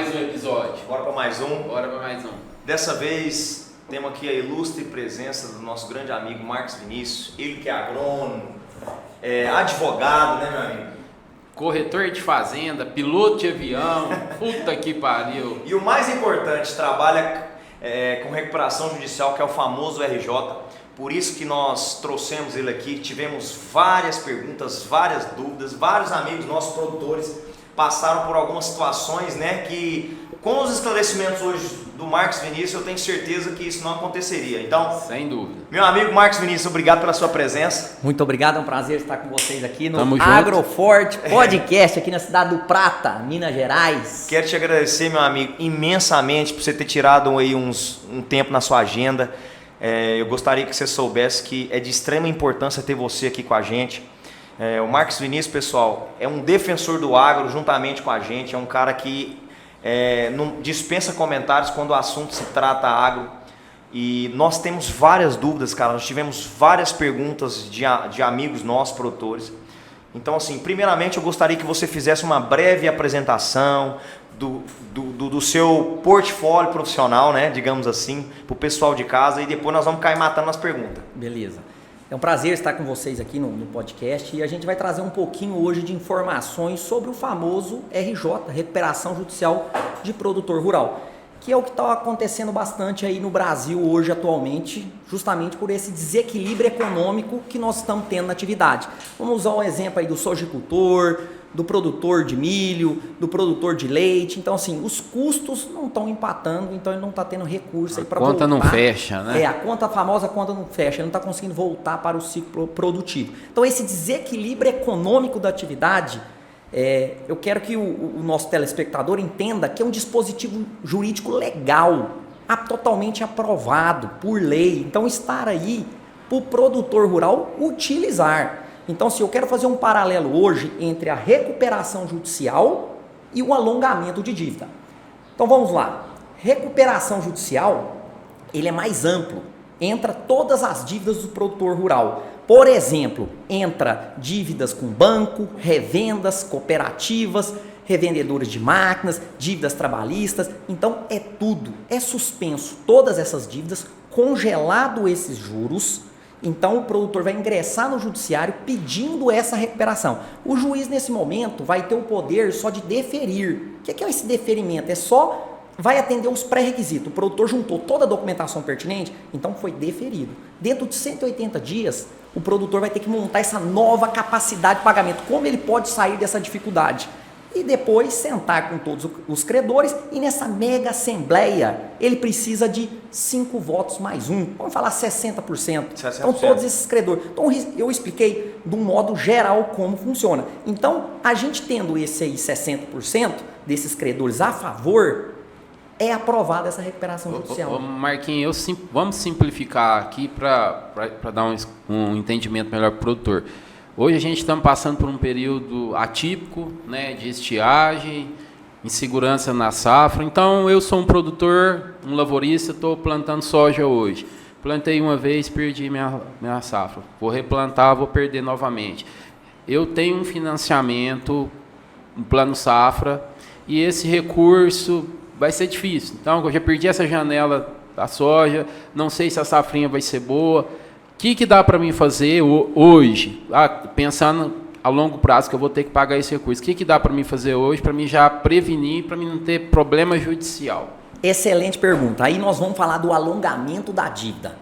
mais um episódio. Bora para mais um. Bora para mais um. Dessa vez temos aqui a ilustre presença do nosso grande amigo Marcos Vinícius. Ele que é agrônomo, advogado, né, meu amigo? Corretor de fazenda, piloto de avião, puta que pariu. E o mais importante, trabalha com recuperação judicial, que é o famoso RJ. Por isso que nós trouxemos ele aqui, tivemos várias perguntas, várias dúvidas, vários amigos nossos produtores passaram por algumas situações, né, que com os esclarecimentos hoje do Marcos Vinícius, eu tenho certeza que isso não aconteceria. Então, sem dúvida. Meu amigo Marcos Vinícius, obrigado pela sua presença. Muito obrigado, é um prazer estar com vocês aqui no Tamo junto. Agroforte Podcast, aqui na cidade do Prata, Minas Gerais. Quero te agradecer, meu amigo, imensamente por você ter tirado aí um tempo na sua agenda. Eu gostaria que você soubesse que é de extrema importância ter você aqui com a gente. O Marcos Vinícius, pessoal, é um defensor do agro juntamente com a gente, é um cara que não dispensa comentários quando o assunto se trata agro. E nós temos várias dúvidas, cara, nós tivemos várias perguntas de amigos nossos, produtores. Então, assim, primeiramente eu gostaria que você fizesse uma breve apresentação do seu portfólio profissional, né, digamos assim, para o pessoal de casa, e depois nós vamos cair matando as perguntas. Beleza. É um prazer estar com vocês aqui no podcast e a gente vai trazer um pouquinho hoje de informações sobre o famoso RJ, Recuperação Judicial de Produtor Rural, que é o que está acontecendo bastante aí no Brasil hoje atualmente, justamente por esse desequilíbrio econômico que nós estamos tendo na atividade. Vamos usar um exemplo aí do sojicultor, do produtor de milho, do produtor de leite. Então, assim, os custos não estão empatando, então ele não está tendo recurso aí para voltar. A conta não fecha, né? A famosa conta não fecha, ele não está conseguindo voltar para o ciclo produtivo. Então, esse desequilíbrio econômico da atividade, eu quero que o nosso telespectador entenda que é um dispositivo jurídico legal, totalmente aprovado por lei. Então, estar aí para o produtor rural utilizar. Então, se eu quero fazer um paralelo hoje entre a recuperação judicial e o alongamento de dívida. Então, vamos lá. Recuperação judicial, ele é mais amplo. Entra todas as dívidas do produtor rural. Por exemplo, entra dívidas com banco, revendas, cooperativas, revendedores de máquinas, dívidas trabalhistas. Então, é tudo. É suspenso todas essas dívidas, congelado esses juros. Então, o produtor vai ingressar no judiciário pedindo essa recuperação. O juiz, nesse momento, vai ter o poder só de deferir. O que é esse deferimento? Vai atender os pré-requisitos. O produtor juntou toda a documentação pertinente, então foi deferido. Dentro de 180 dias, o produtor vai ter que montar essa nova capacidade de pagamento. Como ele pode sair dessa dificuldade? E depois sentar com todos os credores e nessa mega assembleia ele precisa de 5 votos mais um, vamos falar 60%. Então todos esses credores. Então eu expliquei de um modo geral como funciona. Então a gente tendo esse aí 60% desses credores a favor, é aprovada essa recuperação judicial. Marquinhos, vamos simplificar aqui para dar um entendimento melhor para o produtor. Hoje a gente está passando por um período atípico, né, de estiagem, insegurança na safra. Então, eu sou um produtor, um lavorista, estou plantando soja hoje. Plantei uma vez, perdi minha safra. Vou replantar, vou perder novamente. Eu tenho um financiamento, um plano safra, e esse recurso vai ser difícil. Então, eu já perdi essa janela da soja, não sei se a safrinha vai ser boa. O que dá para mim fazer hoje, pensando a longo prazo que eu vou ter que pagar esse recurso? O que dá para mim fazer hoje para mim já prevenir, para mim não ter problema judicial? Excelente pergunta. Aí nós vamos falar do alongamento da dívida.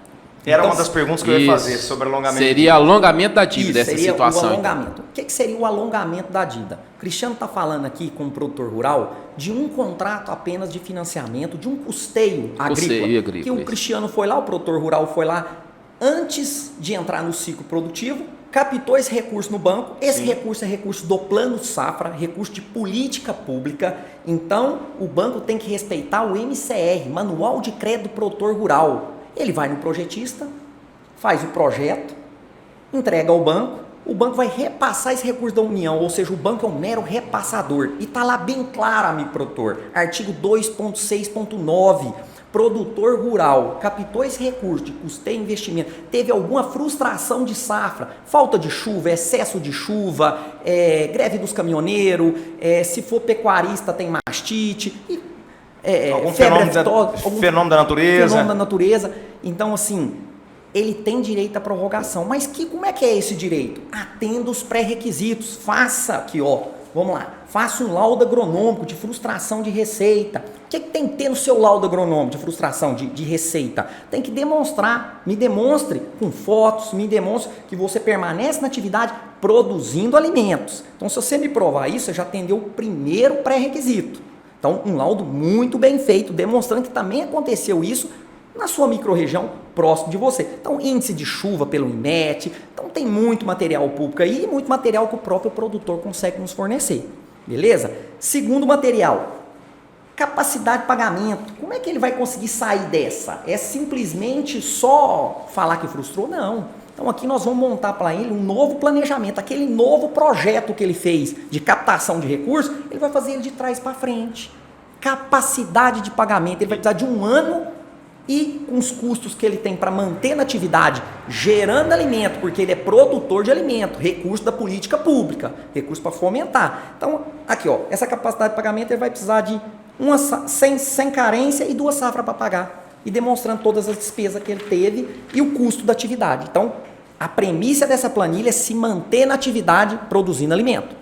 Era uma das perguntas que eu ia fazer sobre alongamento. Seria alongamento da dívida essa situação. O alongamento. Então. O que seria o alongamento da dívida? O Cristiano está falando aqui com o produtor rural de um contrato apenas de financiamento, de um custeio agrícola. Que o Cristiano foi lá, o produtor rural foi lá, antes de entrar no ciclo produtivo, captou esse recurso no banco. Esse recurso é recurso do plano safra, recurso de política pública. Então, o banco tem que respeitar o MCR, Manual de Crédito do Produtor Rural. Ele vai no projetista, faz o projeto, entrega ao banco, o banco vai repassar esse recurso da União, ou seja, o banco é um mero repassador. E está lá bem claro, amigo produtor, artigo 2.6.9, produtor rural, captou esse recurso de custeio e investimento, teve alguma frustração de safra, falta de chuva, excesso de chuva, greve dos caminhoneiros, se for pecuarista tem mastite, e algum febre fenômeno da natureza. Fenômeno da natureza. Então, assim, ele tem direito à prorrogação. Mas como é que é esse direito? Atenda os pré-requisitos. Faça aqui, ó. Vamos lá. Faça um laudo agronômico de frustração de receita. O que tem que ter no seu laudo agronômico de frustração de receita? Tem que demonstrar. Me demonstre com fotos, me demonstre que você permanece na atividade produzindo alimentos. Então, se você me provar isso, você já atendeu o primeiro pré-requisito. Então, um laudo muito bem feito, demonstrando que também aconteceu isso na sua microrregião próximo de você. Então, índice de chuva pelo INMET. Então, tem muito material público aí e muito material que o próprio produtor consegue nos fornecer. Beleza? Segundo material, capacidade de pagamento. Como é que ele vai conseguir sair dessa? É simplesmente só falar que frustrou? Não. Então, aqui nós vamos montar para ele um novo planejamento. Aquele novo projeto que ele fez de captação de recursos, ele vai fazer ele de trás para frente. Capacidade de pagamento. Ele vai precisar de um ano e com os custos que ele tem para manter na atividade, gerando alimento, porque ele é produtor de alimento, recurso da política pública, recurso para fomentar. Então, aqui, ó, essa capacidade de pagamento ele vai precisar de sem carência e 2 safras para pagar, e demonstrando todas as despesas que ele teve e o custo da atividade. Então, a premissa dessa planilha é se manter na atividade produzindo alimento.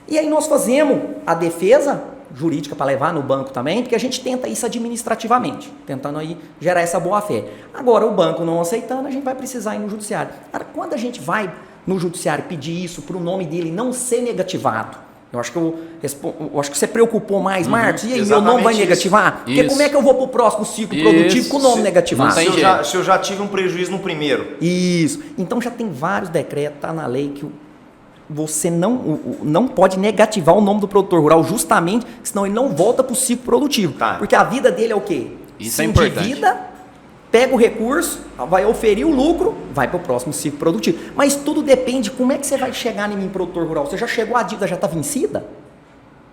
E aí nós fazemos a defesa jurídica para levar no banco também, porque a gente tenta isso administrativamente, tentando aí gerar essa boa-fé. Agora, o banco não aceitando, a gente vai precisar ir no judiciário. Cara, quando a gente vai no judiciário pedir isso para o nome dele não ser negativado, eu acho que você preocupou mais, Marcos, e aí meu nome vai negativar? Porque como é que eu vou para o próximo ciclo produtivo com o nome negativado? Se eu já tive um prejuízo no primeiro. Isso. Então já tem vários decretos, está na lei que você não pode negativar o nome do produtor rural, justamente, senão ele não volta para o ciclo produtivo. Tá. Porque a vida dele é o quê? Isso é importante. Endivida, pega o recurso, vai oferir o lucro, vai para o próximo ciclo produtivo. Mas tudo depende de como é que você vai chegar em mim, produtor rural. Você já chegou, a dívida já está vencida?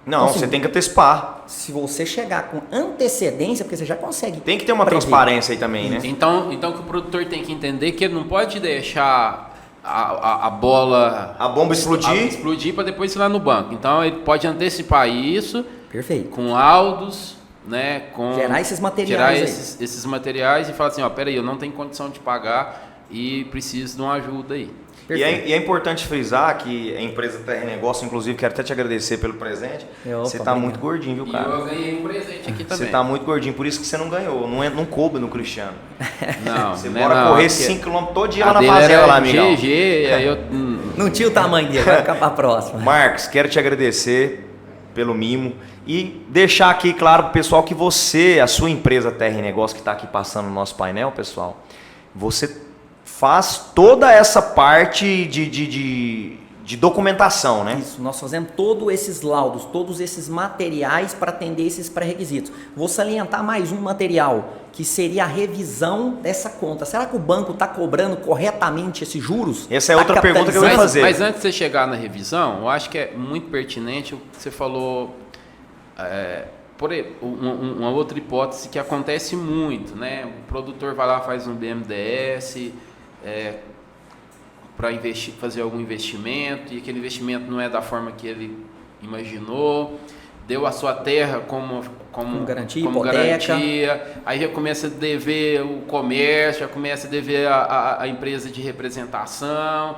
Não, então, assim, você tem que antecipar. Se você chegar com antecedência, porque você já consegue. Tem que ter uma transparência aí também, né? Então, o que o produtor tem que entender é que ele não pode deixar a bomba explodir para depois ir lá no banco. Então ele pode antecipar isso. Perfeito. Com laudos, né, gerar esses materiais, esses materiais e falar assim, ó, peraí, eu não tenho condição de pagar e preciso de uma ajuda aí. E é importante frisar que a empresa Terra Negócio, inclusive, quero até te agradecer pelo presente. Você está muito gordinho, viu, cara? E eu ganhei um presente aqui também. Você está muito gordinho, por isso que você não ganhou. Não coube no Cristiano. Não, você bora correr 5 km todo dia lá na fazenda, lá, amigão. GG, aí eu... Não tinha o tamanho dele, vai ficar para a próxima. Marcos, quero te agradecer pelo mimo e deixar aqui claro pro pessoal que você, a sua empresa Terra Negócio, que está aqui passando no nosso painel, pessoal, você faz toda essa parte de documentação, né? Isso, nós fazemos todos esses laudos, todos esses materiais para atender esses pré-requisitos. Vou salientar mais um material, que seria a revisão dessa conta. Será que o banco está cobrando corretamente esses juros? Essa é outra pergunta que eu vou fazer. Mas antes de você chegar na revisão, eu acho que é muito pertinente o que você falou, uma outra hipótese que acontece muito, né? O produtor vai lá, faz um BNDES, para fazer algum investimento, e aquele investimento não é da forma que ele imaginou, deu a sua terra como garantia, aí já começa a dever o comércio, já começa a dever a empresa de representação,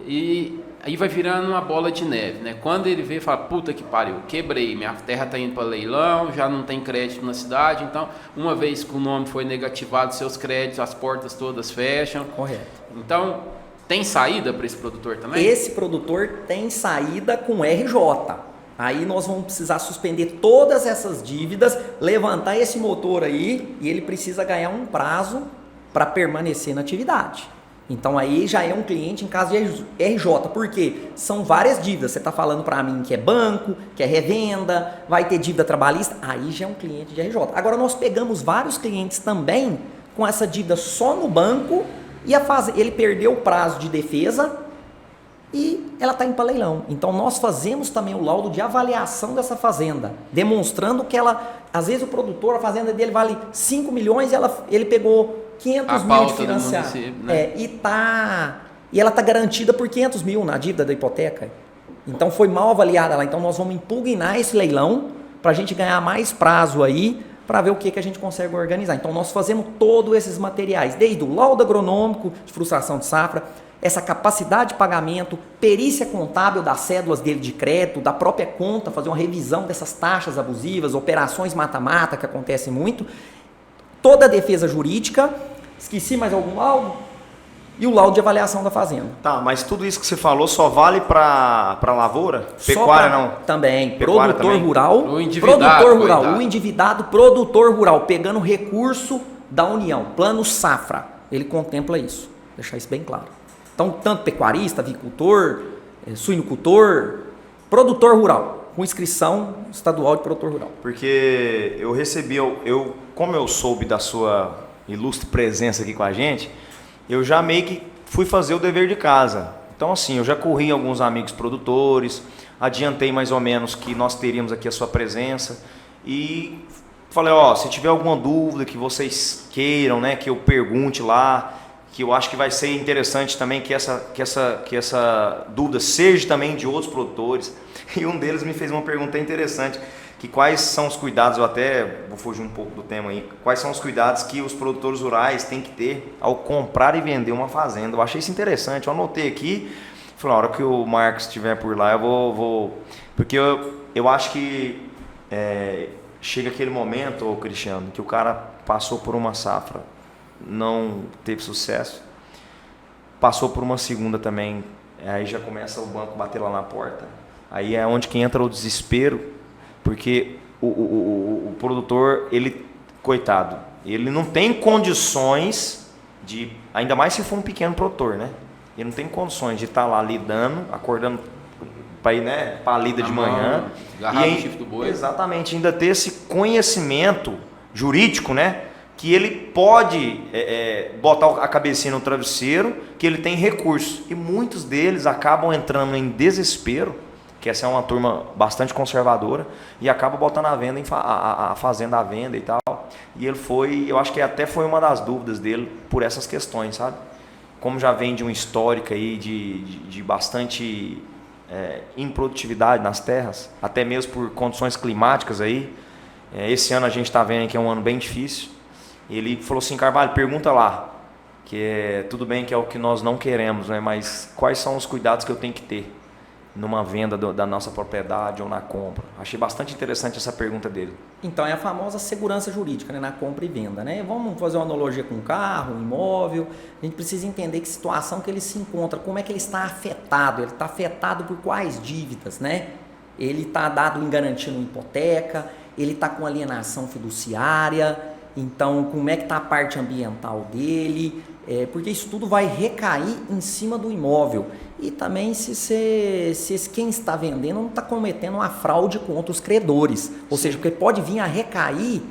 e aí vai virando uma bola de neve, né? Quando ele vê, fala, puta que pariu, quebrei, minha terra está indo para leilão, já não tem crédito na cidade, então, uma vez que o nome foi negativado, seus créditos, as portas todas fecham. Correto. Então, tem saída para esse produtor também? Esse produtor tem saída com RJ. Aí nós vamos precisar suspender todas essas dívidas, levantar esse motor aí, e ele precisa ganhar um prazo para permanecer na atividade. Então aí já é um cliente em caso de RJ, porque são várias dívidas. Você está falando para mim que é banco, que é revenda, vai ter dívida trabalhista, aí já é um cliente de RJ. Agora nós pegamos vários clientes também com essa dívida só no banco, e ele perdeu o prazo de defesa e ela está indo para leilão. Então nós fazemos também o laudo de avaliação dessa fazenda, demonstrando que às vezes o produtor, a fazenda dele vale 5 milhões, ele pegou 500 mil de financiar, né? E ela está garantida por 500 mil na dívida da hipoteca. Então foi mal avaliada lá. Então nós vamos impugnar esse leilão para a gente ganhar mais prazo aí, para ver o que a gente consegue organizar. Então nós fazemos todos esses materiais, desde o laudo agronômico de frustração de safra, essa capacidade de pagamento, perícia contábil das cédulas dele de crédito, da própria conta, fazer uma revisão dessas taxas abusivas, operações mata-mata que acontecem muito, toda a defesa jurídica, esqueci mais algum laudo? E o laudo de avaliação da fazenda. Tá, mas tudo isso que você falou só vale para lavoura? Pecuária não? Também. Pecuária produtor também? rural. O endividado, Produtor rural. coitado. O endividado produtor rural, pegando recurso da União, plano safra. Ele contempla isso. Deixar isso bem claro. Então, tanto pecuarista, avicultor, suinocultor, produtor rural, com inscrição estadual de produtor rural. Porque eu recebi, como eu soube da sua ilustre presença aqui com a gente, eu já meio que fui fazer o dever de casa. Então, assim, eu já corri alguns amigos produtores, adiantei mais ou menos que nós teríamos aqui a sua presença e falei, ó, se tiver alguma dúvida que vocês queiram, né, que eu pergunte lá, que eu acho que vai ser interessante também que essa dúvida seja também de outros produtores. E um deles me fez uma pergunta interessante, que quais são os cuidados, eu até vou fugir um pouco do tema aí, quais são os cuidados que os produtores rurais têm que ter ao comprar e vender uma fazenda. Eu achei isso interessante, eu anotei aqui, falei, na hora que o Marcos estiver por lá, eu vou porque eu acho que chega aquele momento, ô Cristiano, que o cara passou por uma safra, não teve sucesso, passou por uma segunda também, aí já começa o banco bater lá na porta, aí é onde que entra o desespero, porque o produtor, ele, coitado, ele não tem condições de, ainda mais se for um pequeno produtor, né? Ele não tem condições de estar lá lidando, acordando para ir, né, para a lida de manhã. Agarrar o chifre do boi. Exatamente, ainda ter esse conhecimento jurídico, né? Que ele pode botar a cabecinha no travesseiro, que ele tem recursos. E muitos deles acabam entrando em desespero, que essa é uma turma bastante conservadora, e acaba botando a fazenda à venda e tal. E ele foi, eu acho que até foi uma das dúvidas dele por essas questões, sabe? Como já vem de um histórico aí de bastante improdutividade nas terras, até mesmo por condições climáticas aí. Esse ano a gente está vendo que é um ano bem difícil. Ele falou assim, Carvalho, pergunta lá, que tudo bem que é o que nós não queremos, né? Mas quais são os cuidados que eu tenho que ter numa venda da nossa propriedade ou na compra? Achei bastante interessante essa pergunta dele. Então é a famosa segurança jurídica, né, na compra e venda, né? Vamos fazer uma analogia com um carro, um imóvel. A gente precisa entender que situação que ele se encontra, como é que ele está afetado. Ele está afetado por quais dívidas, né? Ele está dado em garantia numa hipoteca, ele está com alienação fiduciária. Então, como é que está a parte ambiental dele? Porque isso tudo vai recair em cima do imóvel. E também se quem está vendendo não está cometendo uma fraude contra os credores. Ou seja, porque pode vir a recair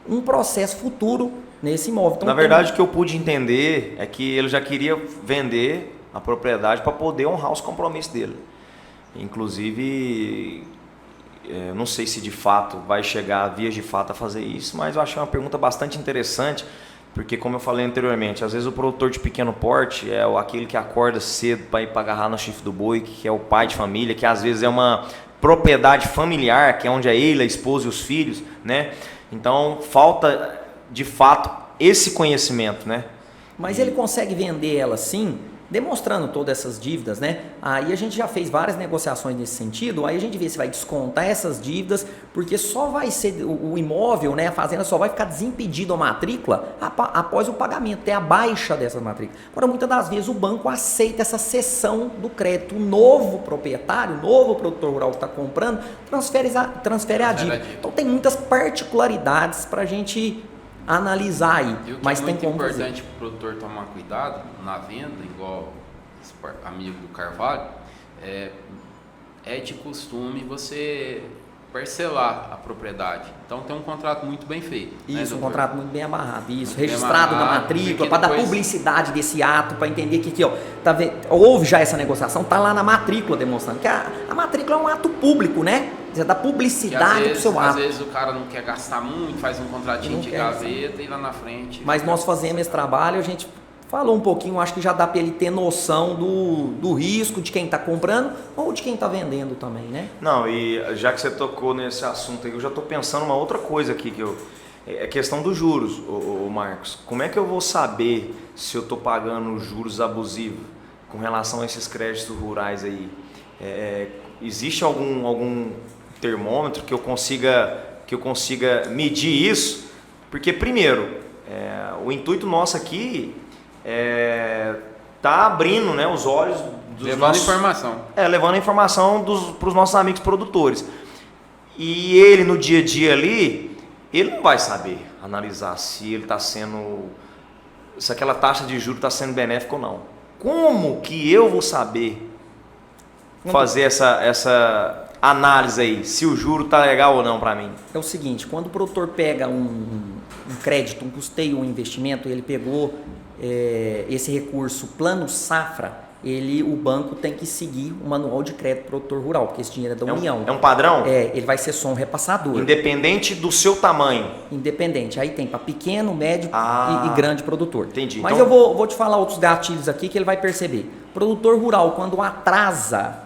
um processo futuro nesse imóvel. Então, na verdade, o que eu pude entender é que ele já queria vender a propriedade para poder honrar os compromissos dele. Inclusive, não sei se de fato vai chegar a vias de fato a fazer isso, mas eu achei uma pergunta bastante interessante, porque como eu falei anteriormente, às vezes o produtor de pequeno porte é aquele que acorda cedo para ir para agarrar no chifre do boi, que é o pai de família, que às vezes é uma propriedade familiar, que é onde é ele, a esposa e os filhos, né? Então falta de fato esse conhecimento, né? Mas ele consegue vender ela sim, demonstrando todas essas dívidas, né? Aí a gente já fez várias negociações nesse sentido, aí a gente vê se vai descontar essas dívidas, porque só vai ser o imóvel, né? A fazenda só vai ficar desimpedido a matrícula após o pagamento, ter a baixa dessa matrícula. Agora, muitas das vezes o banco aceita essa cessão do crédito. O novo proprietário, o novo produtor rural que está comprando, transfere a dívida. Então tem muitas particularidades para a gente analisar aí, E o que mas é tem muito como importante fazer. para o produtor tomar cuidado na venda, igual esse amigo do Carvalho, é de costume você parcelar a propriedade. Então tem um contrato muito bem feito. Isso, né, um contrato muito bem amarrado, isso, Muito bem registrado na amarrado, matrícula, porque para dar depois- publicidade desse ato, para entender que aqui, ó, houve já essa negociação, tá lá na matrícula demonstrando que a matrícula é um ato público, né? Você dá Que publicidade pro seu às ato. vezes o cara não quer gastar muito, faz um contratinho Não de quer gaveta e lá na frente... Mas nós fazemos esse trabalho, a gente falou um pouquinho, acho que já dá para ele ter noção do risco de quem está comprando ou de quem está vendendo também, né? Não, e já que você tocou nesse assunto aí, eu já estou pensando uma outra coisa aqui É questão dos juros, ô Marcos. Como é que eu vou saber se eu estou pagando juros abusivos com relação a esses créditos rurais aí? Existe algum termômetro que eu consiga medir isso? Porque, primeiro, o intuito nosso aqui tá abrindo, né, os olhos dos levando informação. Levando a informação para os nossos amigos produtores. E ele, no dia a dia ali, ele não vai saber analisar se ele está sendo, se aquela taxa de juros está sendo benéfica ou não. Como que eu vou saber fazer essa análise aí, se o juro está legal ou não para mim? É o seguinte, quando o produtor pega um crédito, um custeio, um investimento, ele pegou esse recurso plano safra, o banco tem que seguir o manual de crédito do produtor rural, porque esse dinheiro é da União. É um padrão? Ele vai ser só um repassador. Independente do seu tamanho? Independente. Aí tem para pequeno, médio e grande produtor. Entendi. Mas então... eu vou te falar outros gatilhos aqui que ele vai perceber. Produtor rural, quando atrasa,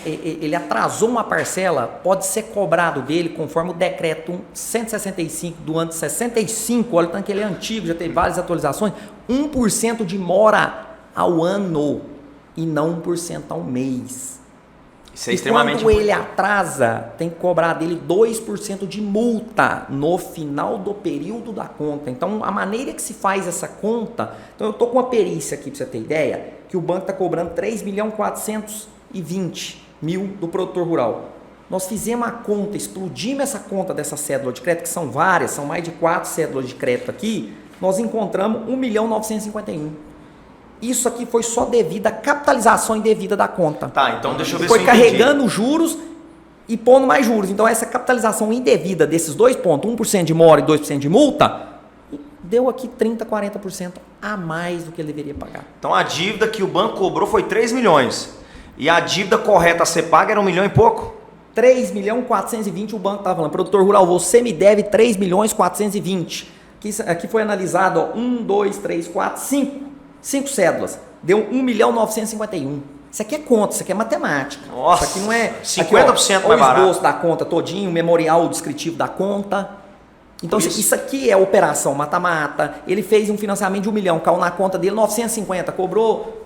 ele atrasou uma parcela, pode ser cobrado dele, conforme o decreto 165 do ano de 65, olha o tanto que ele é antigo, já teve várias atualizações, 1% de mora ao ano e não 1% ao mês. Isso é extremamente quando ele atrasa, tem que cobrar dele 2% de multa no final do período da conta. Então, a maneira que se faz essa conta... Então, eu estou com uma perícia aqui, para você ter ideia, que o banco está cobrando 3.420.000 do produtor rural. Nós fizemos a conta, explodimos essa conta dessa cédula de crédito, que são várias, são mais de 4 cédulas de crédito aqui, nós encontramos 1.951.000. Isso aqui foi só devido à capitalização indevida da conta. Tá, então deixa eu ver se foi eu carregando juros e pondo mais juros. Então, essa capitalização indevida desses 2 pontos, 1% de mora e 2% de multa, deu aqui 30%, 40% a mais do que ele deveria pagar. Então, a dívida que o banco cobrou foi 3 milhões. E a dívida correta a ser paga era 1 milhão e pouco? 3.420.000 o banco estava falando. Produtor rural, você me deve 3.420.000. Aqui foi analisado, 1, 2, 3, 4, 5 cédulas. Deu 1.951.000. Isso aqui é conta, isso aqui é matemática. Nossa, isso aqui não é 50% aqui, mais barato. O esboço da conta todinho, o memorial descritivo da conta. Então, isso aqui é operação mata-mata. Ele fez um financiamento de 1 milhão, caiu na conta dele 950, cobrou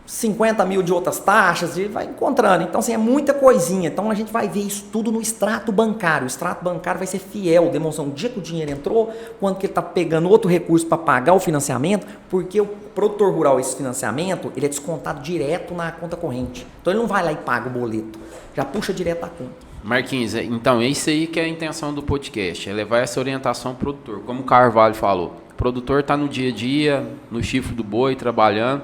50.000 de outras taxas, e vai encontrando. Então, assim, é muita coisinha. Então, a gente vai ver isso tudo no extrato bancário. O extrato bancário vai ser fiel, demonstrando o dia que o dinheiro entrou, quando que ele está pegando outro recurso para pagar o financiamento, porque o produtor rural, esse financiamento, ele é descontado direto na conta corrente. Então, ele não vai lá e paga o boleto. Já puxa direto da conta. Marquinhos, então, é isso aí que é a intenção do podcast, é levar essa orientação ao produtor. Como o Carvalho falou, o produtor está no dia a dia, no chifre do boi, trabalhando,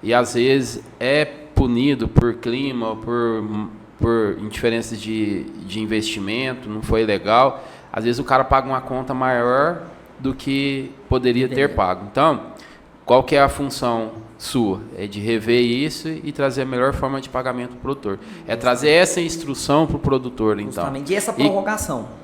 e às vezes é punido por clima, por indiferenças de investimento, não foi legal. Às vezes o cara paga uma conta maior do que poderia ter pago. Então, qual que é a função sua? É de rever isso e trazer a melhor forma de pagamento para o produtor. É trazer essa instrução para o produtor, então. Justamente, e essa prorrogação.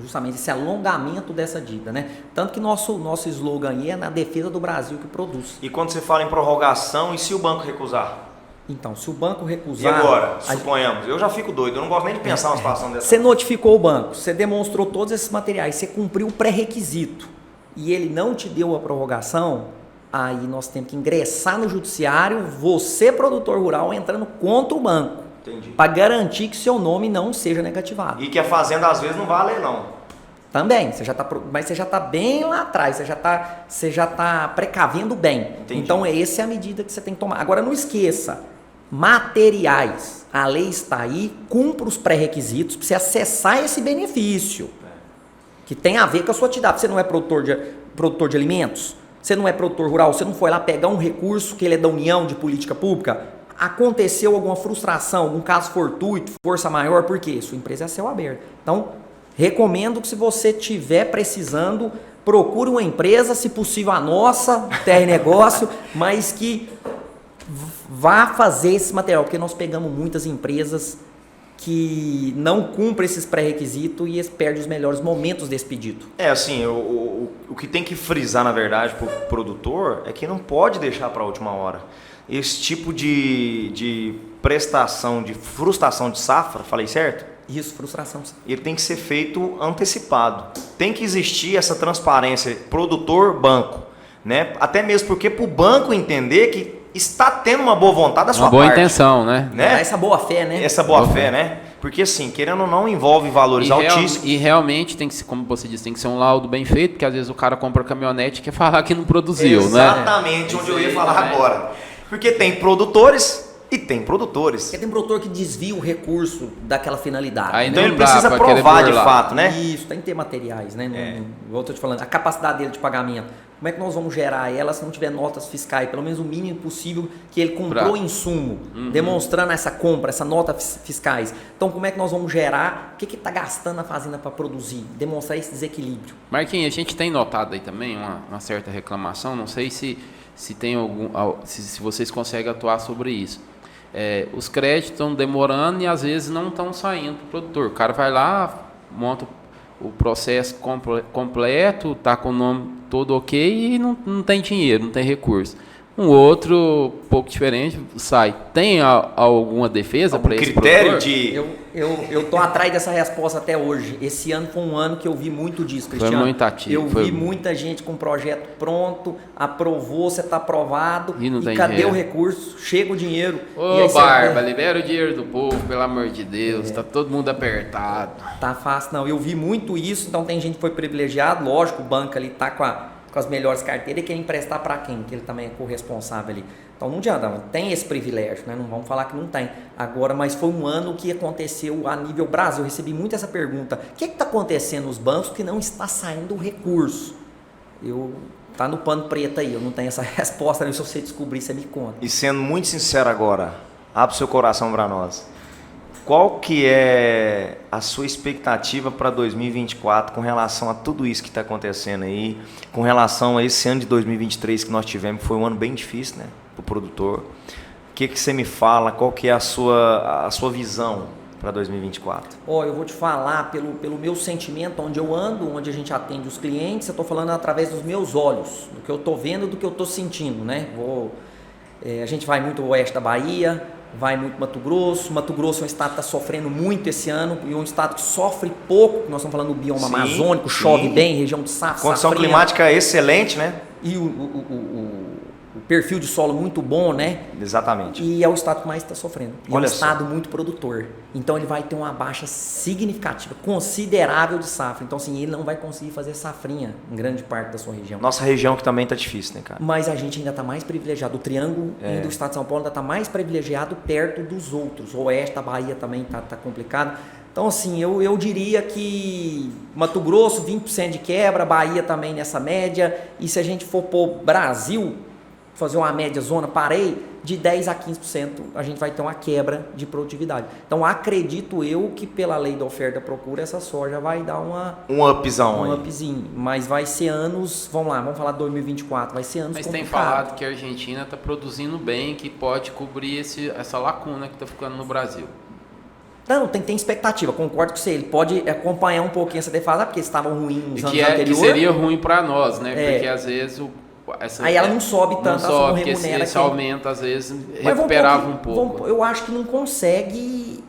Justamente esse alongamento dessa dívida, né? Tanto que nosso slogan aí é na defesa do Brasil que produz. E quando você fala em prorrogação, e se o banco recusar? Então, se o banco recusar... E agora, suponhamos, eu já fico doido, eu não gosto nem de pensar numa situação dessa. Você notificou o banco, você demonstrou todos esses materiais, você cumpriu o pré-requisito e ele não te deu a prorrogação, aí nós temos que ingressar no judiciário, você, produtor rural, entrando contra o banco. Para garantir que seu nome não seja negativado. E que a fazenda às vezes não vai ler, não. Também, mas você já está bem lá atrás, você já tá precavendo bem. Entendi. Então, essa é a medida que você tem que tomar. Agora, não esqueça, materiais, a lei está aí, cumpra os pré-requisitos para você acessar esse benefício, que tem a ver com a sua atividade. Você não é produtor de alimentos, você não é produtor rural, você não foi lá pegar um recurso que ele é da União de política pública, aconteceu alguma frustração, algum caso fortuito, força maior, por quê? Sua empresa é a céu aberto. Então, recomendo que se você estiver precisando, procure uma empresa, se possível a nossa, Terra Negócio, mas que vá fazer esse material, porque nós pegamos muitas empresas que não cumprem esses pré-requisitos e perdem os melhores momentos desse pedido. Assim, o que tem que frisar, na verdade, para o produtor é que não pode deixar para a última hora. Esse tipo de prestação, de frustração de safra, falei certo? Isso, frustração. Ele tem que ser feito antecipado. Tem que existir essa transparência produtor-banco, né? Até mesmo porque para o banco entender que está tendo uma boa vontade da sua Uma boa parte. intenção, né? Essa boa fé, né? Essa boa fé, né? Porque assim, querendo ou não, envolve valores altíssimos. E realmente tem que ser, como você disse, tem que ser um laudo bem feito, porque às vezes o cara compra caminhonete e quer falar que não produziu, Exatamente né? onde eu ia falar agora. Porque tem produtores e tem produtores. Porque tem produtor que desvia o recurso daquela finalidade. Aí Então não ele dá precisa pra querer provar de burlar. fato, né? Isso, tem que ter materiais, né? Igual eu tô te falando, a capacidade dele de pagamento. Como é que nós vamos gerar ela se não tiver notas fiscais? Pelo menos o mínimo possível que ele comprou insumo, demonstrando essa compra, essa nota fiscais. Então, como é que nós vamos gerar? O que está gastando a fazenda para produzir? Demonstrar esse desequilíbrio. Marquinhos, a gente tem notado aí também uma certa reclamação, não sei se tem se vocês conseguem atuar sobre isso. Os créditos estão demorando e às vezes não estão saindo para o produtor. O cara vai lá, monta o processo completo, está com o nome todo ok e não tem dinheiro, não tem recurso. Um outro, pouco diferente, sai. Tem alguma defesa para esse critério produtor? de... Eu tô atrás dessa resposta até hoje. Esse ano foi um ano que eu vi muito disso, Cristiano. Foi muito ativo. Eu vi muita gente com projeto pronto, aprovou, você está aprovado. E não tem cadê dinheiro. o recurso? Chega o dinheiro. Ô, Barba, libera o dinheiro do povo, pelo amor de Deus. Tá todo mundo apertado. Tá fácil, não. Eu vi muito isso, então tem gente que foi privilegiado. Lógico, o banco ali tá com as melhores carteiras e quer emprestar para quem? Que ele também é corresponsável ali. Então não adianta, tem esse privilégio, né? Não vamos falar que não tem. Agora, mas foi um ano que aconteceu a nível Brasil. Eu recebi muito essa pergunta. O que está acontecendo nos bancos que não está saindo o recurso? Tá no pano preto aí, eu não tenho essa resposta, se você descobrir, você me conta. E sendo muito sincero agora, abre seu coração para nós. Qual que é a sua expectativa para 2024 com relação a tudo isso que está acontecendo aí, com relação a esse ano de 2023 que nós tivemos, que foi um ano bem difícil, né, para o produtor? O que você me fala, qual que é a sua visão para 2024? Eu vou te falar pelo meu sentimento, onde eu ando, onde a gente atende os clientes, eu estou falando através dos meus olhos, do que eu estou vendo, do que eu estou sentindo, né? A gente vai muito ao oeste da Bahia, vai muito Mato Grosso. Mato Grosso é um estado que está sofrendo muito esse ano, e um estado que sofre pouco, nós estamos falando do bioma amazônico, chove bem, região de safra. Condição climática excelente, né? E o perfil de solo muito bom, né? Exatamente. E é o estado que mais está sofrendo. E é um só. estado muito produtor. Então ele vai ter uma baixa significativa, considerável de safra. Então assim, ele não vai conseguir fazer safrinha em grande parte da sua região. Nossa região que também está difícil, né, cara? Mas a gente ainda está mais privilegiado. O triângulo do estado de São Paulo ainda está mais privilegiado perto dos outros. O oeste da Bahia também está complicado. Então assim, eu diria que Mato Grosso 20% de quebra, Bahia também nessa média. E se a gente for pôr Brasil, fazer uma média zona, de 10% a 15% a gente vai ter uma quebra de produtividade. Então acredito eu que pela lei da oferta e procura essa soja vai dar um upzinho, mas vai ser anos, vamos falar de 2024, vai ser anos Mas complicados. tem falado que a Argentina está produzindo bem, que pode cobrir essa lacuna que está ficando no Brasil. Não, tem expectativa, concordo com você. Ele pode acompanhar um pouquinho essa defasagem, porque estavam ruins nos anos anteriores. Que seria ruim para nós, né? Porque às vezes aí ela não sobe tanto, ela não remunera. Esse aumento, às vezes, recuperava um pouco. Eu acho que não consegue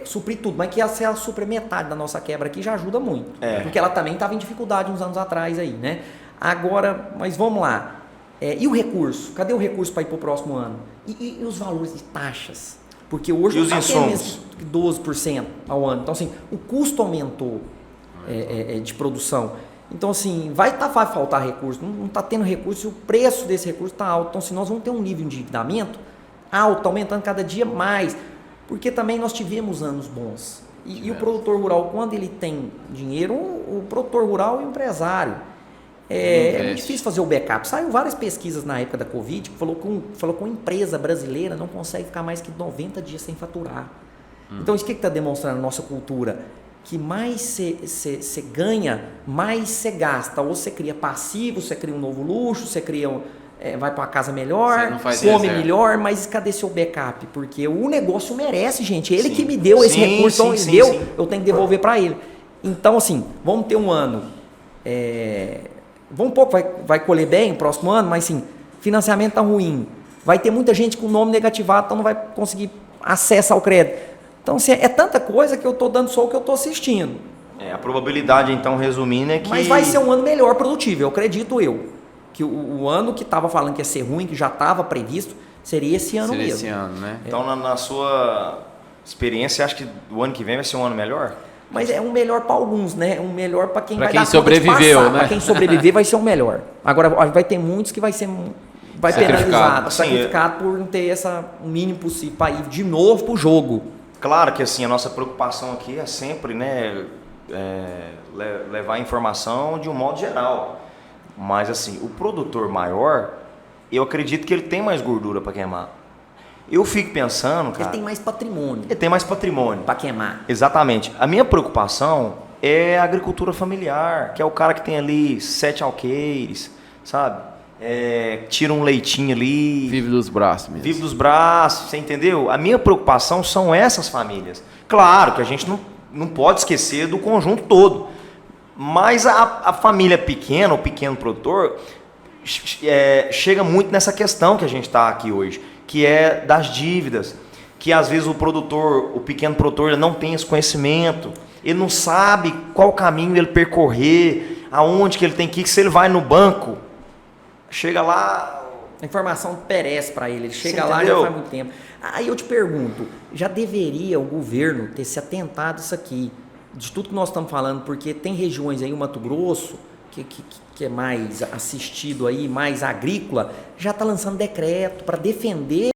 suprir tudo, mas que se ela suprir metade da nossa quebra aqui já ajuda muito. Porque ela também estava em dificuldade uns anos atrás aí, né? Agora, mas vamos lá. E o recurso? Cadê o recurso para ir para o próximo ano? E os valores de taxas? Porque hoje os insumos? 12% ao ano. Então, assim, o custo aumentou de produção. Então, assim, vai faltar recurso, não está tendo recurso e o preço desse recurso está alto. Então, se nós vamos ter um nível de endividamento alto, aumentando cada dia mais, porque também nós tivemos anos bons. E o produtor rural, quando ele tem dinheiro, o produtor rural e o empresário, é muito difícil fazer o backup. Saiu várias pesquisas na época da Covid que falou que uma empresa brasileira não consegue ficar mais que 90 dias sem faturar. Então, isso que está demonstrando a nossa cultura? Que mais você ganha, mais você gasta. Ou você cria passivo, você cria um novo luxo, você cria vai para uma casa melhor, come melhor, mas cadê seu backup? Porque o negócio merece, gente. Ele que me deu esse recurso, então ele deu, eu tenho que devolver para ele. Então, assim, vamos ter um ano... vai colher bem o próximo ano, mas sim, financiamento está ruim. Vai ter muita gente com nome negativado, então não vai conseguir acesso ao crédito. Então, assim, é tanta coisa que eu estou dando só o que eu estou assistindo. A probabilidade, então, resumindo, é que... Mas vai ser um ano melhor produtivo, eu acredito eu. Que o ano que estava falando que ia ser ruim, que já estava previsto, seria esse ano mesmo. Esse ano, né? Então, na sua experiência, você acha que o ano que vem vai ser um ano melhor? Mas é um melhor para alguns, né? Um melhor para quem pra vai quem dar conta de sobreviveu, passar. né? Para quem sobreviver vai ser um melhor. Agora, vai ter muitos que vai penalizado, Assim, sacrificado por não ter o mínimo possível para ir de novo pro jogo. Claro que assim, a nossa preocupação aqui é sempre, né, levar a informação de um modo geral. Mas assim, o produtor maior, eu acredito que ele tem mais gordura para queimar. Eu fico pensando, cara... Ele tem mais patrimônio. Ele tem mais patrimônio. Para queimar. Exatamente. A minha preocupação é a agricultura familiar, que é o cara que tem ali 7 alqueires, sabe? Tira um leitinho ali. Vive dos braços mesmo. Vive dos braços, você entendeu? A minha preocupação são essas famílias. Claro que a gente não pode esquecer do conjunto todo. Mas a família pequena, o pequeno produtor, chega muito nessa questão que a gente está aqui hoje, que é das dívidas, que às vezes o pequeno produtor não tem esse conhecimento, ele não sabe qual caminho ele percorrer, aonde que ele tem que ir, se ele vai no banco, chega lá... A informação perece para ele chega lá entendeu? Já faz muito tempo. Aí eu te pergunto, já deveria o governo ter se atentado a isso aqui, de tudo que nós estamos falando, porque tem regiões aí, o Mato Grosso, que é mais assistido aí, mais agrícola, já está lançando decreto para defender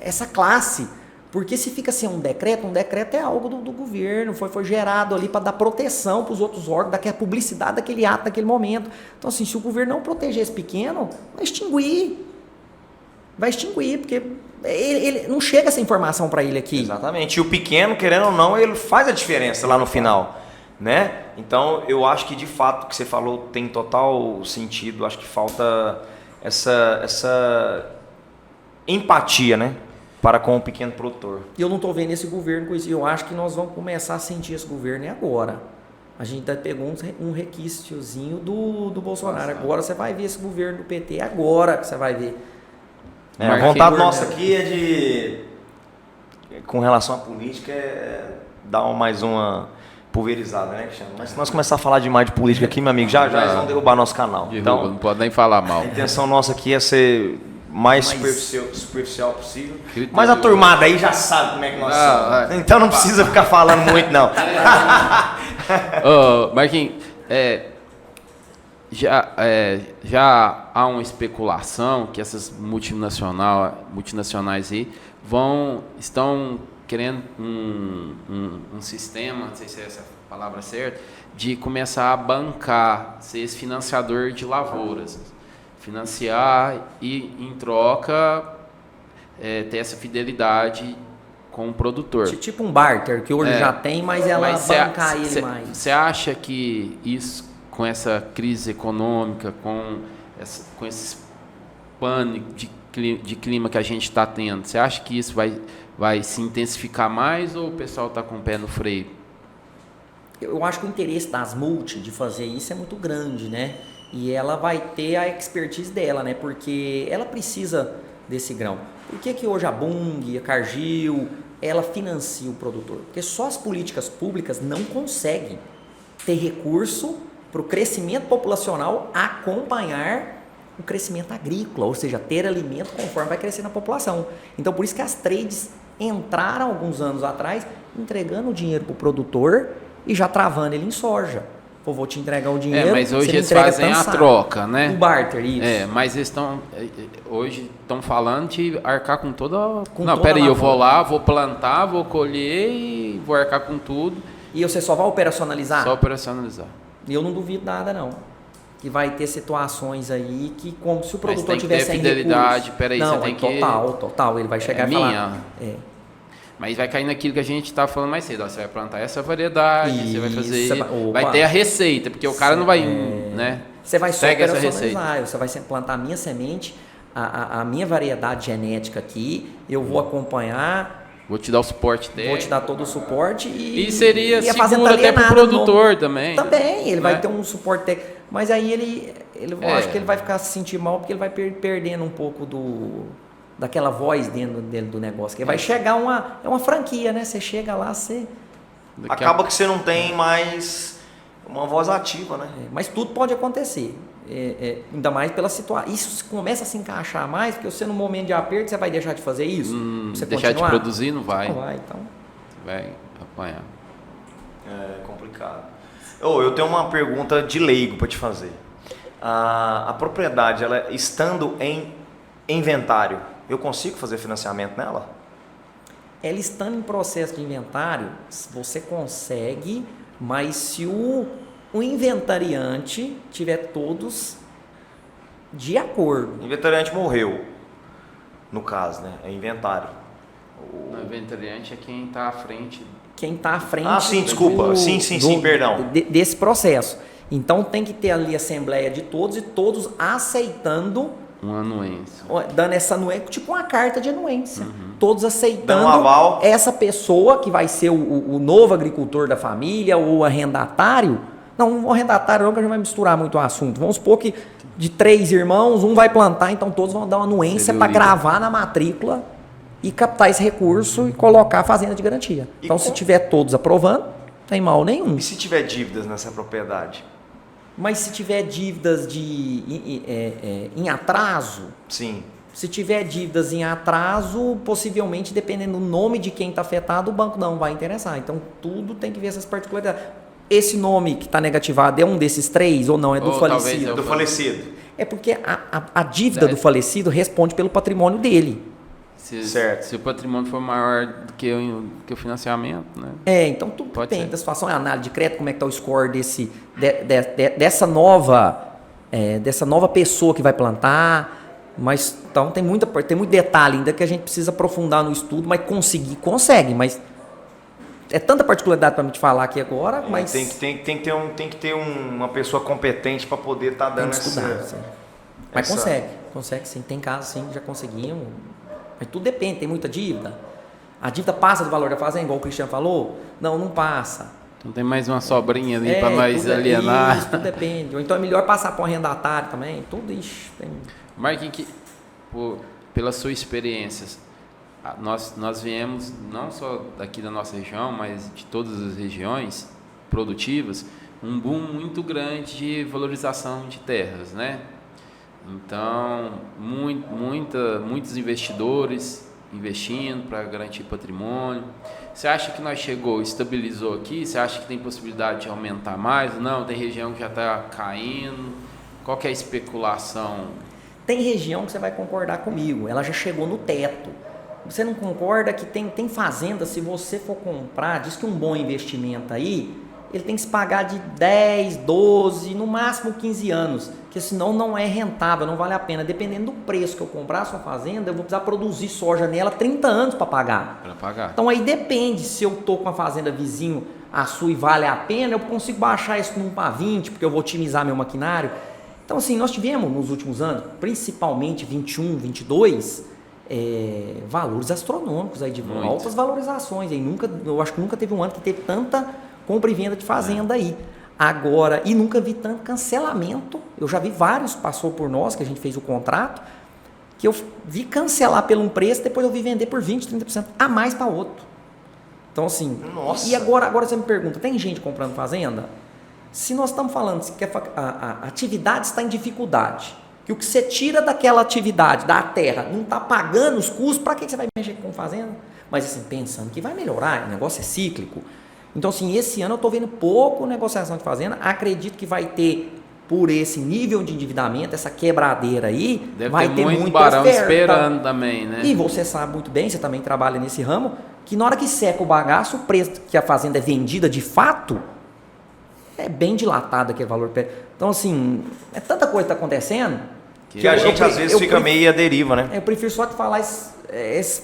essa classe. Porque se fica assim um decreto é algo do governo, foi gerado ali para dar proteção para os outros órgãos, daquela publicidade daquele ato, daquele momento. Então assim, se o governo não proteger esse pequeno, vai extinguir, porque ele não chega essa informação para ele aqui. Exatamente, e o pequeno, querendo ou não, ele faz a diferença lá no final, né? Então eu acho que de fato o que você falou tem total sentido, acho que falta essa empatia, né? Para com o pequeno produtor. E eu não estou vendo esse governo com isso. Eu acho que nós vamos começar a sentir esse governo agora. A gente pegou um requisitozinho do Bolsonaro. Agora você vai ver esse governo do PT. Agora que você vai ver. A vontade nossa aqui é de, com relação à política, dar mais uma pulverizada, né, Cristiano? Mas se nós começar a falar demais de política aqui, meu amigo, já eles vão derrubar nosso canal. Então, não pode nem falar mal. A intenção nossa aqui é ser mais superficial possível. Mas a turmada aí já sabe como é que nós somos. Então não precisa ficar falando muito, não. Marquinhos, já há uma especulação que essas multinacionais aí estão querendo um sistema, não sei se é essa a palavra certa, de começar a bancar, ser esse financiador de lavouras. Financiar e, em troca, ter essa fidelidade com o produtor. Tipo um barter, que hoje já tem, mas ela bancar ele mais. Você acha que isso, com essa crise econômica, com esse pânico de clima que a gente está tendo, você acha que isso vai se intensificar mais ou o pessoal está com o pé no freio? Eu acho que o interesse das multi de fazer isso é muito grande, né? E ela vai ter a expertise dela, né? Porque ela precisa desse grão. Por que hoje a Bunge, a Cargill, ela financia o produtor? Porque só as políticas públicas não conseguem ter recurso para o crescimento populacional acompanhar o crescimento agrícola, ou seja, ter alimento conforme vai crescer na população. Então, por isso que as trades entraram alguns anos atrás entregando o dinheiro para o produtor e já travando ele em soja. Pô, vou te entregar o dinheiro. Mas hoje eles fazem a troca, né? O barter, isso. Mas eles hoje estão falando de arcar com toda... Não, peraí, eu vou lá, vou plantar, vou colher e vou arcar com tudo. E você só vai operacionalizar? Só operacionalizar. E eu não duvido nada, não. Que vai ter situações aí que, como se o produtor tivesse sem fidelidade, peraí, não, você tem que... Total, ele vai chegar e falar... Mas vai cair naquilo que a gente estava falando mais cedo. Você vai plantar essa variedade, você vai fazer... Vai ter a receita, porque o cara não vai... né? Você vai só essa receita. Você vai plantar a minha semente, a minha variedade genética aqui, eu vou acompanhar... Vou te dar o suporte técnico. Vou te dar todo o suporte e seria seguro até para o produtor também. Também, ele vai ter um suporte técnico. Mas aí eu acho que ele vai ficar se sentir mal porque ele vai perdendo um pouco daquela voz dentro do negócio. Que vai chegar uma franquia, né? Você chega lá, você... Acaba que você não tem mais uma voz ativa, né? Mas tudo pode acontecer. Ainda mais pela situação. Isso começa a se encaixar mais, porque você no momento de aperto, você vai deixar de fazer isso? Você deixar continuar? de produzir, não vai. Não vai, então... Vai apanhar. É complicado. Eu tenho uma pergunta de leigo para te fazer. A propriedade, ela estando em inventário, eu consigo fazer financiamento nela? Ela estando em processo de inventário, você consegue, mas se o inventariante tiver todos de acordo. O inventariante morreu, no caso, né? É inventário. O inventariante é quem está à frente. Quem está à frente. Ah, sim, desculpa. Sim, perdão. Desse processo. Então tem que ter ali a assembleia de todos e todos aceitando. Uma anuência. Dando essa anuência, tipo uma carta de anuência. Todos aceitando dando um aval. Essa pessoa que vai ser o novo agricultor da família ou arrendatário. Não, o arrendatário não, que a gente vai misturar muito o assunto. Vamos supor que de 3 irmãos, um vai plantar, então todos vão dar uma anuência para gravar na matrícula e captar esse recurso e colocar a fazenda de garantia. Então, se tiver todos aprovando, não tem mal nenhum. E se tiver dívidas nessa propriedade? Mas se tiver dívidas em atraso, sim. Se tiver dívidas em atraso, possivelmente, dependendo do nome de quem está afetado, o banco não vai interessar. Então, tudo tem que ver essas particularidades. Esse nome que está negativado é um desses 3 ou não? É do falecido? Do falecido. É porque a dívida do falecido responde pelo patrimônio dele. Se o patrimônio for maior do que o financiamento, né? Então tudo depende da situação. A análise de crédito, como é que está o score dessa nova pessoa que vai plantar. Mas então tem muito detalhe ainda que a gente precisa aprofundar no estudo, mas consegue, mas é tanta particularidade para me te falar aqui agora, mas tem que ter uma pessoa competente para poder estar dando essa. Mas consegue sim, tem casos sim, já conseguimos. Mas tudo depende, tem muita dívida. A dívida passa do valor da fazenda, igual o Cristiano falou? Não passa. Então tem mais uma sobrinha ali para nós alienar. Isso, tudo depende. Ou então é melhor passar para um arrendatário também. Tudo isso tem. Marquinhos, pela sua experiência, nós viemos não só daqui da nossa região, mas de todas as regiões produtivas, um boom muito grande de valorização de terras, né? Então, muitos investidores investindo para garantir patrimônio. Você acha que nós estabilizou aqui? Você acha que tem possibilidade de aumentar mais? Não, tem região que já está caindo. Qual que é a especulação? Tem região que você vai concordar comigo, ela já chegou no teto. Você não concorda que tem fazenda, se você for comprar, diz que um bom investimento aí, ele tem que se pagar de 10, 12, no máximo 15 anos, porque senão não é rentável, não vale a pena. Dependendo do preço que eu comprar a sua fazenda, eu vou precisar produzir soja nela 30 anos para pagar. Então aí depende, se eu estou com a fazenda vizinho, a sua e vale a pena, eu consigo baixar isso num para 20, porque eu vou otimizar meu maquinário. Então assim, nós tivemos nos últimos anos, principalmente 21, 22, valores astronômicos aí de altas valorizações. Aí eu acho que nunca teve um ano que teve tanta compra e venda de fazenda aí. Agora, e nunca vi tanto cancelamento. Eu já vi vários, passou por nós, que a gente fez o contrato, que eu vi cancelar por um preço, depois eu vi vender por 20%, 30% a mais para outro. Então assim, nossa. E agora você me pergunta, tem gente comprando fazenda? Se nós estamos falando que a atividade está em dificuldade, que o que você tira daquela atividade, da terra, não está pagando os custos, para que você vai mexer com fazenda? Mas assim, pensando que vai melhorar, o negócio é cíclico. Então assim, esse ano eu estou vendo pouco negociação de fazenda, acredito que vai ter, por esse nível de endividamento, essa quebradeira aí, vai ter muito barão oferta. Esperando também, né? E você sabe muito bem, você também trabalha nesse ramo, que na hora que seca o bagaço, o preço que a fazenda é vendida de fato, é bem dilatado aquele valor. Então assim, é tanta coisa que está acontecendo, que a gente às vezes fica meio à deriva, né? Eu prefiro só te falar,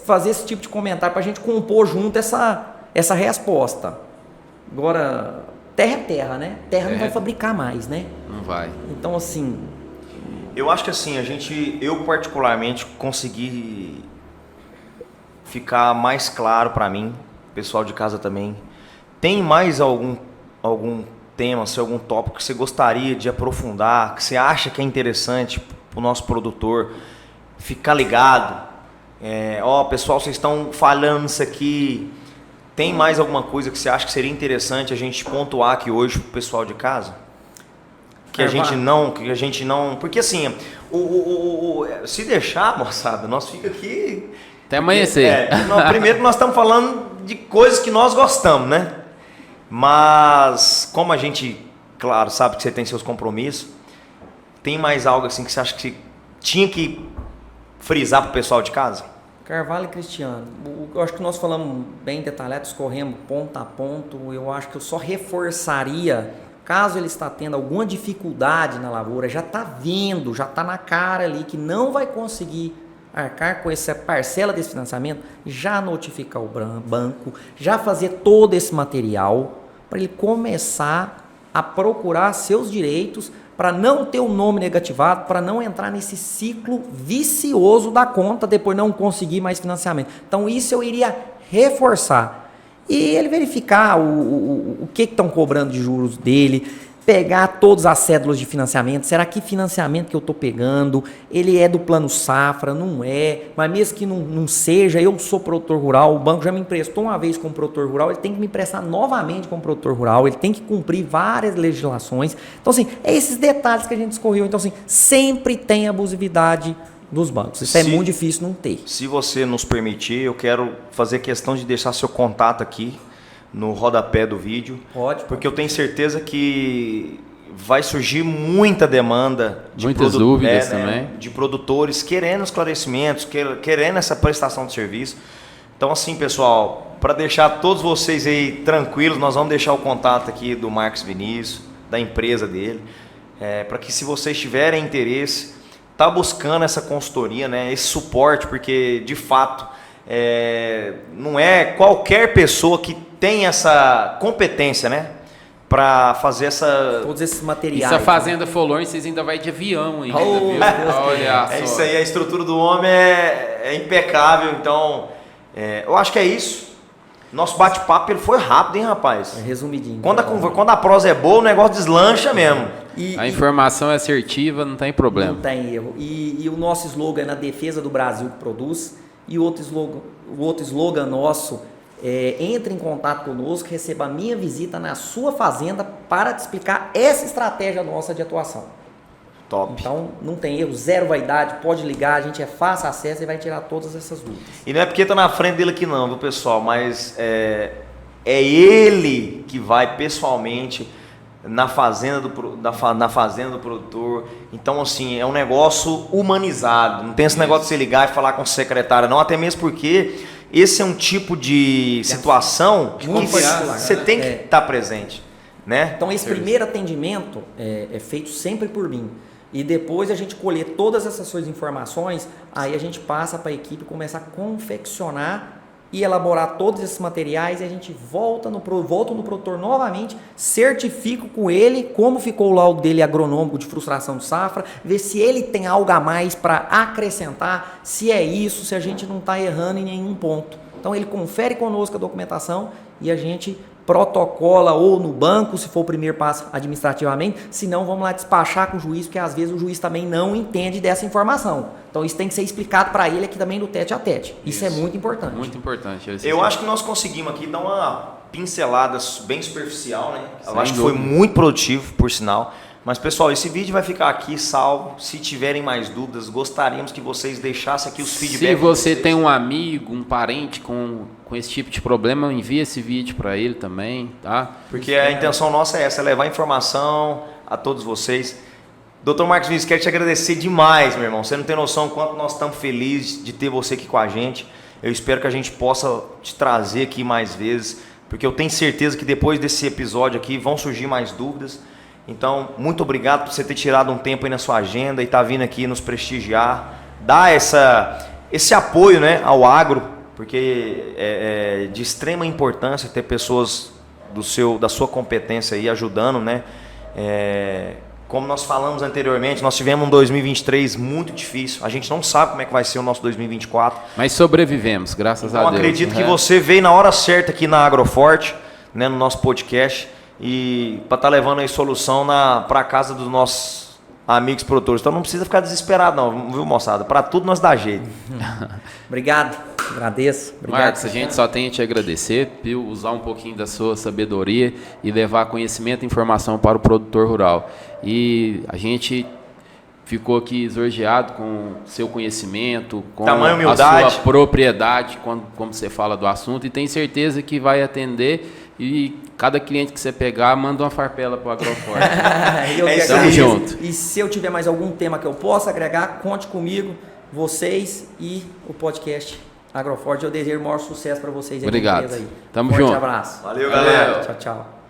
fazer esse tipo de comentário para a gente compor junto essa resposta. Agora, terra é terra, né? Terra não vai fabricar mais, né? Não vai. Então, assim... Eu acho que assim, eu particularmente consegui ficar mais claro para mim, pessoal de casa também. Tem mais algum tema, algum tópico que você gostaria de aprofundar, que você acha que é interessante para o nosso produtor ficar ligado? Pessoal, vocês estão falando isso aqui, tem mais alguma coisa que você acha que seria interessante a gente pontuar aqui hoje pro pessoal de casa? Que a gente não... Porque assim, se deixar, moçada, nós fica aqui... Até amanhecer. Primeiro que nós estamos falando de coisas que nós gostamos, né? Mas, como a gente, claro, sabe que você tem seus compromissos, tem mais algo assim que você acha que tinha que frisar pro pessoal de casa? Carvalho e Cristiano, eu acho que nós falamos bem detalhado, escorremos ponto a ponto. Eu acho que eu só reforçaria, caso ele está tendo alguma dificuldade na lavoura, já está vendo, já está na cara ali que não vai conseguir arcar com essa parcela desse financiamento, já notificar o banco, já fazer todo esse material para ele começar a procurar seus direitos, para não ter o nome negativado, para não entrar nesse ciclo vicioso da conta, depois não conseguir mais financiamento. Então isso eu iria reforçar. E ele verificar o que estão cobrando de juros dele, pegar todas as cédulas de financiamento. Será que financiamento que eu estou pegando, ele é do plano safra? Não é. Mas mesmo que não seja, eu sou produtor rural, o banco já me emprestou uma vez como produtor rural, ele tem que me emprestar novamente como produtor rural, ele tem que cumprir várias legislações. Então, assim, é esses detalhes que a gente escorreu. Então, assim, sempre tem abusividade dos bancos. Isso é muito difícil não ter. Se você nos permitir, eu quero fazer questão de deixar seu contato aqui no rodapé do vídeo. Pode. Porque eu tenho certeza que vai surgir muita demanda de muitas dúvidas também, de produtores querendo esclarecimentos, querendo essa prestação de serviço. Então, assim, pessoal, para deixar todos vocês aí tranquilos, nós vamos deixar o contato aqui do Marcos Vinícius, da empresa dele, para que, se vocês tiverem interesse, tá buscando essa consultoria, né, esse suporte, porque de fato não é qualquer pessoa que tem essa competência, né, para fazer todos esses materiais. Essa fazenda Folorn, vocês ainda vai de avião ainda, viu? Olha só. É isso aí, a estrutura do homem é impecável. Então, eu acho que é isso. Nosso bate-papo ele foi rápido, hein, rapaz? Resumidinho. Quando a prosa é boa, o negócio deslancha mesmo. A informação é assertiva, não tem problema. Não tem erro. E o nosso slogan é na defesa do Brasil que produz. E o outro slogan nosso entre em contato conosco, receba a minha visita na sua fazenda para te explicar essa estratégia nossa de atuação. Top. Então, não tem erro, zero vaidade, pode ligar, a gente é fácil acesso e vai tirar todas essas dúvidas. E não é porque tá na frente dele aqui não, viu, pessoal? Mas é ele que vai pessoalmente na fazenda do produtor. Então, assim, é um negócio humanizado. Não tem esse negócio de você ligar e falar com a secretária, não. Até mesmo porque esse é um tipo de situação que você tem que estar presente, né? Então, esse primeiro atendimento é feito sempre por mim. E depois a gente colher todas essas suas informações, aí a gente passa para a equipe começar a confeccionar e elaborar todos esses materiais, e a gente volta no produtor novamente, certifico com ele como ficou o laudo dele agronômico de frustração de safra, ver se ele tem algo a mais para acrescentar, se é isso, se a gente não está errando em nenhum ponto. Então ele confere conosco a documentação e a gente protocola ou no banco, se for o primeiro passo administrativamente, se não, vamos lá despachar com o juiz, porque às vezes o juiz também não entende dessa informação. Então isso tem que ser explicado para ele aqui também do tete a tete. Isso é muito importante. Muito importante. Eu acho que nós conseguimos aqui dar uma pincelada bem superficial, né? Eu acho que foi muito produtivo, por sinal. Mas, pessoal, esse vídeo vai ficar aqui salvo. Se tiverem mais dúvidas, gostaríamos que vocês deixassem aqui os feedbacks. Se você tem um amigo, um parente com esse tipo de problema, envie esse vídeo para ele também, tá? Porque a intenção nossa é essa, é levar informação a todos vocês. Dr. Marcos Vinícius, quero te agradecer demais, meu irmão. Você não tem noção do quanto nós estamos felizes de ter você aqui com a gente. Eu espero que a gente possa te trazer aqui mais vezes, porque eu tenho certeza que depois desse episódio aqui vão surgir mais dúvidas. Então, muito obrigado por você ter tirado um tempo aí na sua agenda e estar vindo aqui nos prestigiar, dar esse apoio, né, ao agro, porque é de extrema importância ter pessoas da sua competência aí ajudando, né? Como nós falamos anteriormente, nós tivemos um 2023 muito difícil. A gente não sabe como é que vai ser o nosso 2024. Mas sobrevivemos, graças a Deus. Eu acredito que você veio na hora certa aqui na Agroforte, né, no nosso podcast, e para estar levando aí solução para a casa dos nossos amigos produtores. Então não precisa ficar desesperado não, viu, moçada? Para tudo nós dá jeito. Obrigado, agradeço. Obrigado, Marcos, a gente só tem a te agradecer por usar um pouquinho da sua sabedoria e levar conhecimento e informação para o produtor rural. E a gente ficou aqui lisonjeado com seu conhecimento, com Tamanho, a humildade. sua propriedade, como você fala do assunto, e tem certeza que vai atender, e cada cliente que você pegar, manda uma farpela para o Agroforte. Tamo junto. E se eu tiver mais algum tema que eu possa agregar, conte comigo, vocês e o podcast Agroforte. Eu desejo o maior sucesso para vocês aí. Obrigado. Aí. Tamo Forte junto. abraço. Valeu, galera. Tchau, tchau.